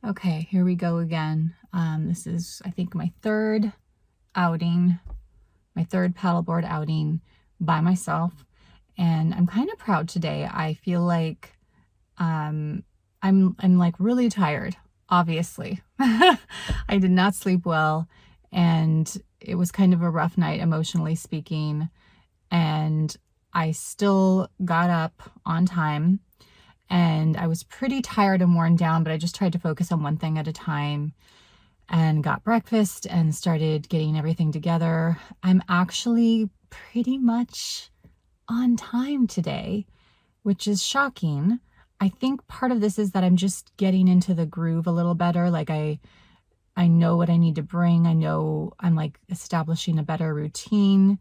Okay, here we go again. This is, I think, my third outing, my third paddleboard outing by myself, and I'm kind of proud today. I feel like I'm like really tired, obviously. I did not sleep well, and it was kind of a rough night emotionally speaking, and I still got up on time. And I was pretty tired and worn down, but I just tried to focus on one thing at a time and got breakfast and started getting everything together. I'm actually pretty much on time today, which is shocking. I think part of this is that I'm just getting into the groove a little better. Like I know what I need to bring. I know I'm like establishing a better routine.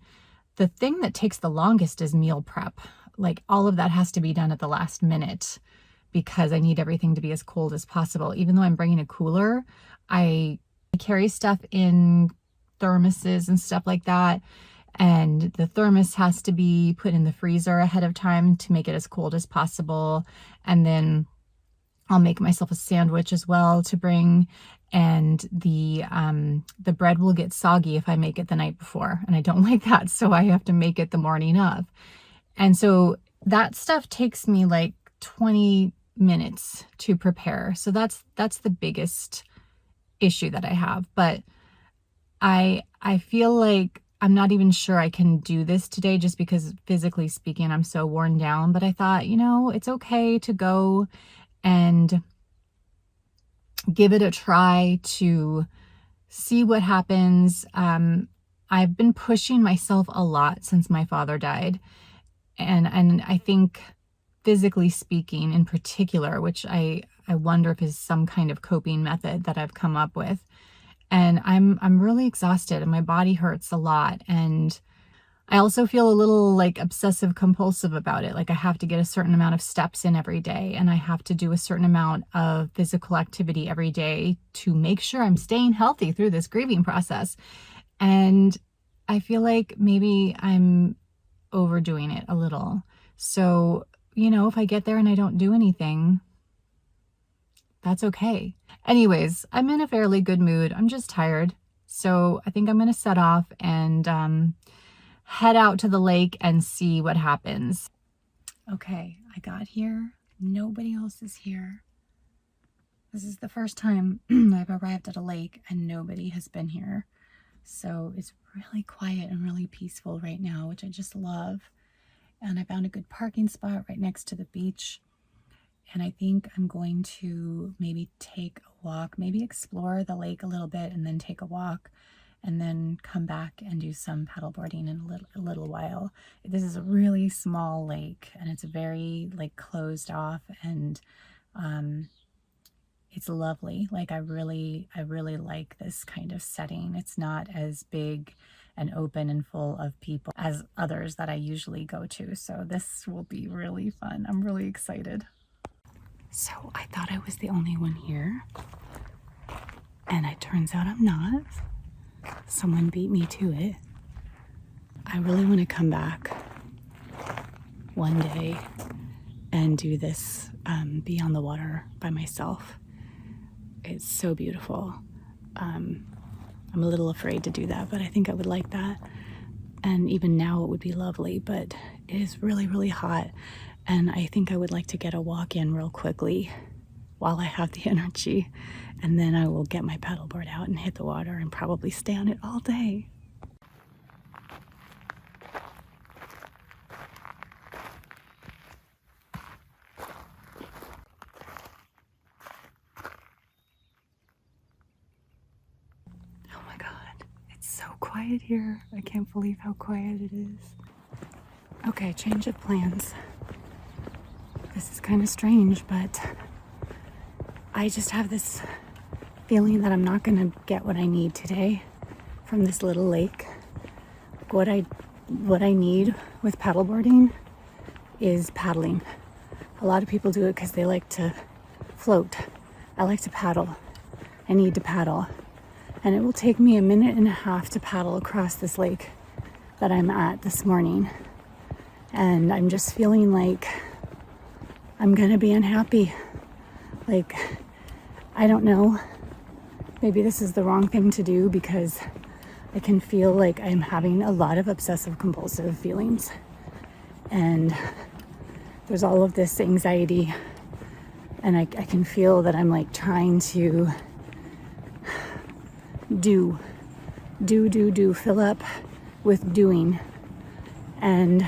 The thing that takes the longest is meal prep. Like all of that has to be done at the last minute because I need everything to be as cold as possible. Even though I'm bringing a cooler, I carry stuff in thermoses and stuff like that. And the thermos has to be put in the freezer ahead of time to make it as cold as possible. And then I'll make myself a sandwich as well to bring. And the bread will get soggy if I make it the night before. And I don't like that. So I have to make it the morning of. And so that stuff takes me like 20 minutes to prepare. So that's the biggest issue that I have. But I feel like I'm not even sure I can do this today just because physically speaking, I'm so worn down. But I thought, it's okay to go and give it a try to see what happens. I've been pushing myself a lot since my father died. And I think physically speaking in particular, which I wonder if is some kind of coping method that I've come up with. And I'm really exhausted and my body hurts a lot. And I also feel a little like obsessive compulsive about it. Like I have to get a certain amount of steps in every day and I have to do a certain amount of physical activity every day to make sure I'm staying healthy through this grieving process. And I feel like maybe I'm overdoing it a little. So, if I get there and I don't do anything, that's okay. Anyways, I'm in a fairly good mood. I'm just tired. So I think I'm going to set off and head out to the lake and see what happens. Okay, I got here. Nobody else is here. This is the first time I've arrived at a lake and nobody has been here. So it's really quiet and really peaceful right now, which I just love. And I found a good parking spot right next to the beach. And I think I'm going to maybe take a walk, maybe explore the lake a little bit and then take a walk and then come back and do some paddleboarding in a little while. This is a really small lake and it's very like closed off and it's lovely. Like I really like this kind of setting. It's not as big and open and full of people as others that I usually go to. So this will be really fun. I'm really excited. So I thought I was the only one here. And it turns out I'm not. Someone beat me to it. I really want to come back one day and do this, be on the water by myself. It's so beautiful. I'm a little afraid to do that, but I think I would like that. And even now it would be lovely, but it is really, really hot. And I think I would like to get a walk in real quickly while I have the energy. And then I will get my paddleboard out and hit the water and probably stay on it all day. So quiet here. I can't believe how quiet it is. Okay, change of plans. This is kind of strange, but I just have this feeling that I'm not going to get what I need today from this little lake. What I need with paddleboarding is paddling. A lot of people do it because they like to float. I like to paddle. I need to paddle. And it will take me 1.5 minutes to paddle across this lake that I'm at this morning. And I'm just feeling like I'm gonna be unhappy. Like I don't know. Maybe this is the wrong thing to do because I can feel like I'm having a lot of obsessive compulsive feelings. And there's all of this anxiety. And I can feel that I'm like trying to do, fill up with doing. And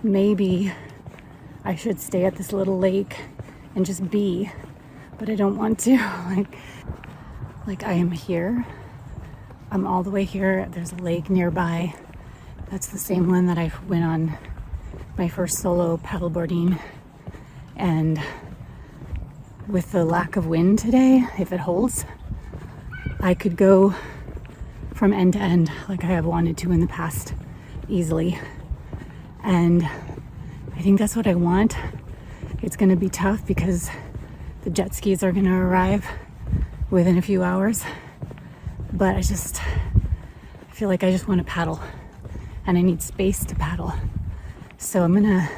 maybe I should stay at this little lake and just be, but I don't want to. Like I am here. I'm all the way here. There's a lake nearby. That's the same one that I went on my first solo paddleboarding. And with the lack of wind today, if it holds, I could go from end to end like I have wanted to in the past easily. And I think that's what I want. It's going to be tough because the jet skis are going to arrive within a few hours. But I feel like I just want to paddle and I need space to paddle. So I'm going to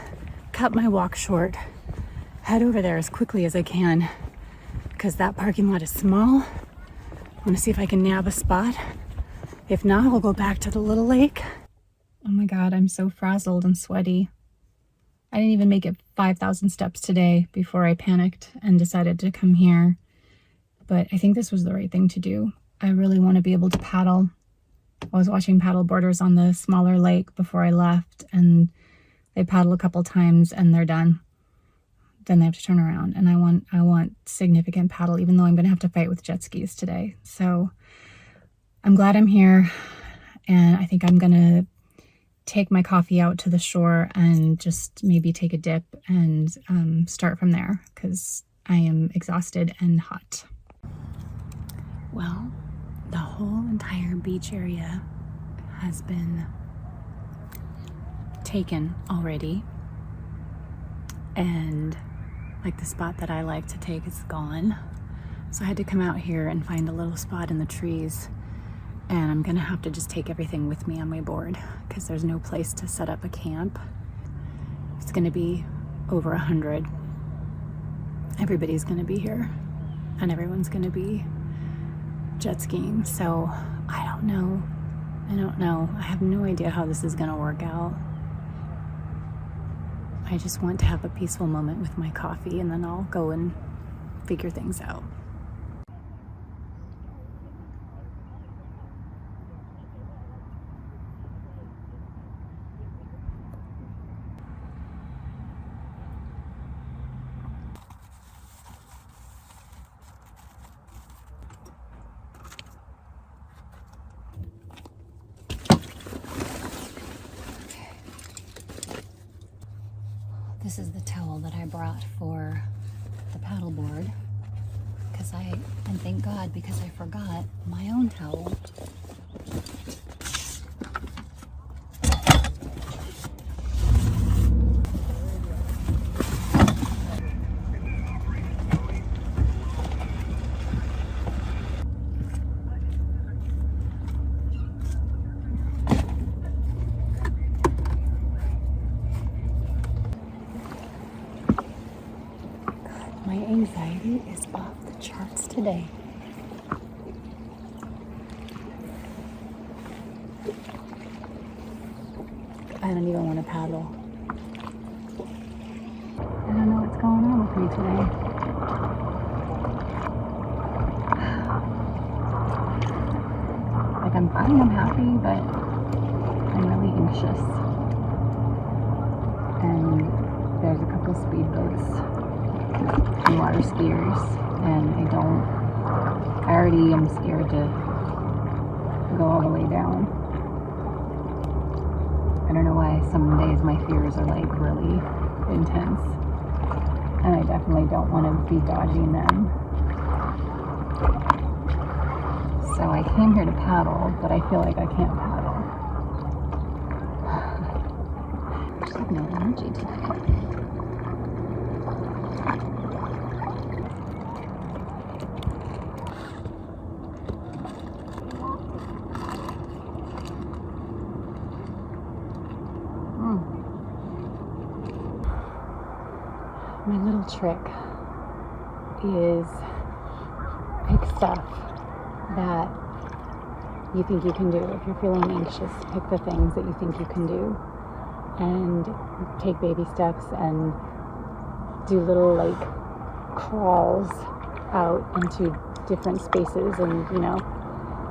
cut my walk short, head over there as quickly as I can because that parking lot is small. I want to see if I can nab a spot. If not, I'll go back to the little lake. Oh my God, I'm so frazzled and sweaty. I didn't even make it 5,000 steps today before I panicked and decided to come here. But I think this was the right thing to do. I really want to be able to paddle. I was watching paddle boarders on the smaller lake before I left, and they paddle a couple times and they're done. Then they have to turn around, and I want significant paddle, even though I'm going to have to fight with jet skis today. So I'm glad I'm here, and I think I'm going to take my coffee out to the shore and just maybe take a dip and start from there because I am exhausted and hot. Well, the whole entire beach area has been taken already, and like the spot that I like to take is gone. So I had to come out here and find a little spot in the trees, and I'm gonna have to just take everything with me on my board because there's no place to set up a camp. It's gonna be over 100. Everybody's gonna be here and everyone's gonna be jet skiing. So I don't know. I have no idea how this is gonna work out. I just want to have a peaceful moment with my coffee and then I'll go and figure things out. This is the towel that I brought for the paddleboard and thank God because I forgot my own towel. My anxiety is off the charts today. I don't even want to paddle. I don't know what's going on with me today. Like I'm fine, I'm happy, but I'm really anxious. And there's a couple speedboats and water skiers, and I already am scared to go all the way down. I don't know why some days my fears are like really intense, and I definitely don't want to be dodging them. So I came here to paddle, but I feel like I can't paddle. I just have no energy today. My little trick is pick stuff that you think you can do. If you're feeling anxious, pick the things that you think you can do and take baby steps and do little like crawls out into different spaces, and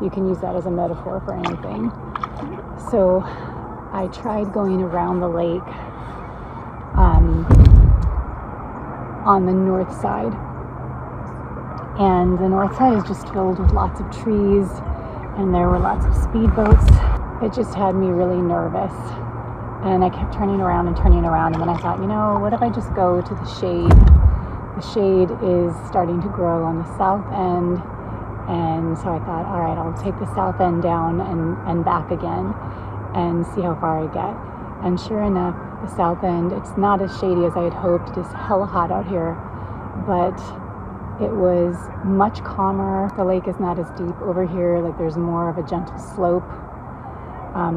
you can use that as a metaphor for anything. So I tried going around the lake on the north side, and the north side is just filled with lots of trees, and there were lots of speedboats. It just had me really nervous, and I kept turning around, and then I thought, what if I just go to the shade? The shade is starting to grow on the south end, and so I thought, all right, I'll take the south end down and back again and see how far I get. And sure enough, the south end, it's not as shady as I had hoped. It is hella hot out here, but it was much calmer. The lake is not as deep over here. Like, there's more of a gentle slope.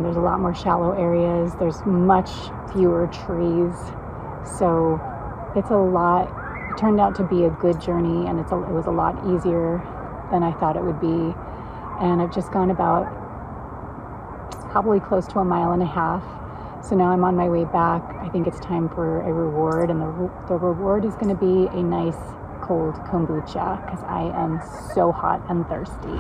There's a lot more shallow areas. There's much fewer trees. So it turned out to be a good journey, and it was a lot easier than I thought it would be. And I've just gone about probably close to 1.5 miles. So now I'm on my way back. I think it's time for a reward, and the reward is going to be a nice cold kombucha, because I am so hot and thirsty.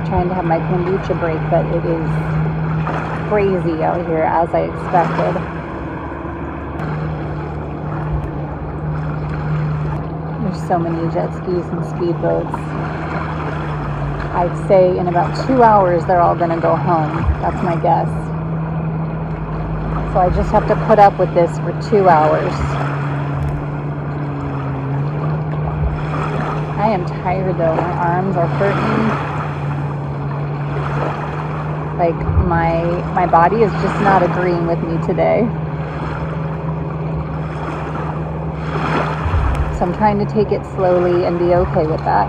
Trying to have my kombucha break, but it is crazy out here, as I expected. There's so many jet skis and speedboats. I'd say in about 2 hours they're all going to go home. That's my guess. So I just have to put up with this for 2 hours. I am tired though. My arms are hurting. Like, my body is just not agreeing with me today. So I'm trying to take it slowly and be okay with that.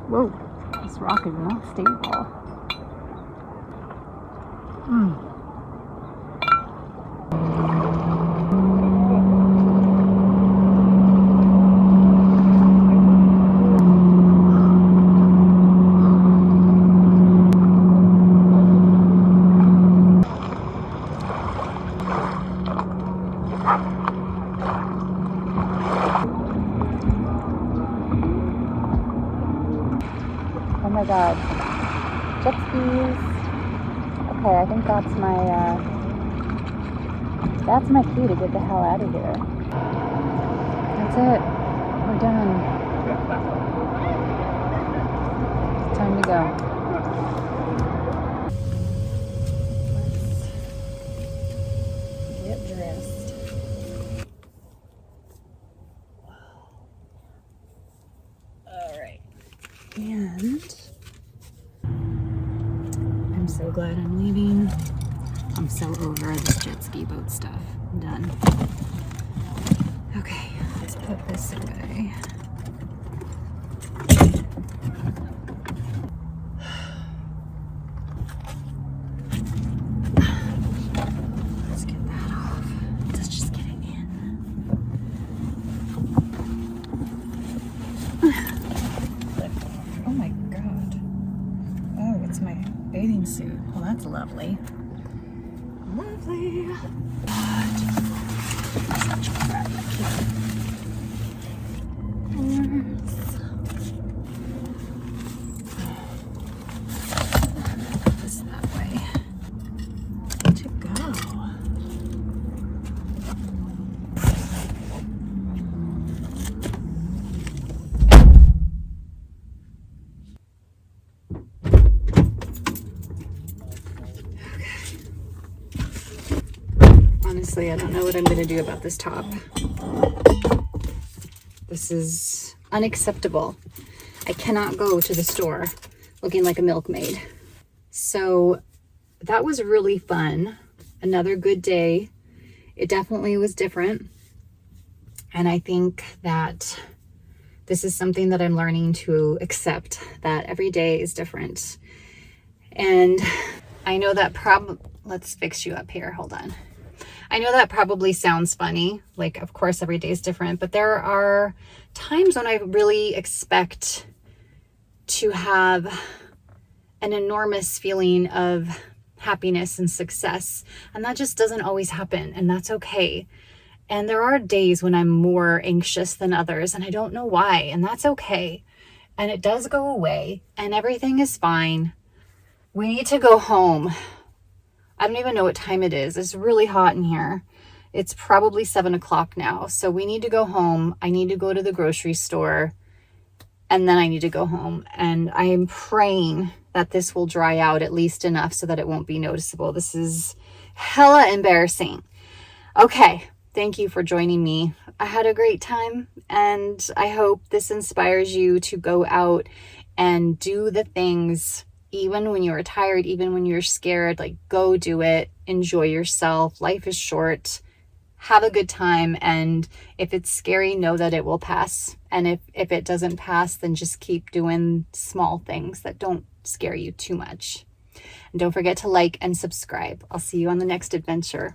Whoa, this rock is not stable. Oh my god. Jet skis. Okay, I think that's my key to get the hell out of here. That's it. We're done. It's time to go. Let's get dressed. Alright. And I'm so glad I'm leaving. I'm so over this jet ski boat stuff. I'm done. Okay, let's put this away. Let's get that off. It's just getting in. Oh my god. Oh, it's my bathing suit. Well, that's lovely. Lovely. But Honestly, I don't know what I'm going to do about this top. This is unacceptable. I cannot go to the store looking like a milkmaid. So that was really fun. Another good day. It definitely was different. And I think that this is something that I'm learning to accept, that every day is different. And I know that let's fix you up here. Hold on. I know that probably sounds funny. Like, of course, every day is different, but there are times when I really expect to have an enormous feeling of happiness and success. And that just doesn't always happen. And that's okay. And there are days when I'm more anxious than others, and I don't know why. And that's okay. And it does go away, and everything is fine. We need to go home. I don't even know what time it is. It's really hot in here. It's probably 7 o'clock now. So we need to go home. I need to go to the grocery store, and then I need to go home. And I am praying that this will dry out at least enough so that it won't be noticeable. This is hella embarrassing. Okay. Thank you for joining me. I had a great time, and I hope this inspires you to go out and do the things even when you're tired, even when you're scared. Like, go do it. Enjoy yourself. Life is short. Have a good time. And if it's scary, know that it will pass. And if it doesn't pass, then just keep doing small things that don't scare you too much. And don't forget to like and subscribe. I'll see you on the next adventure.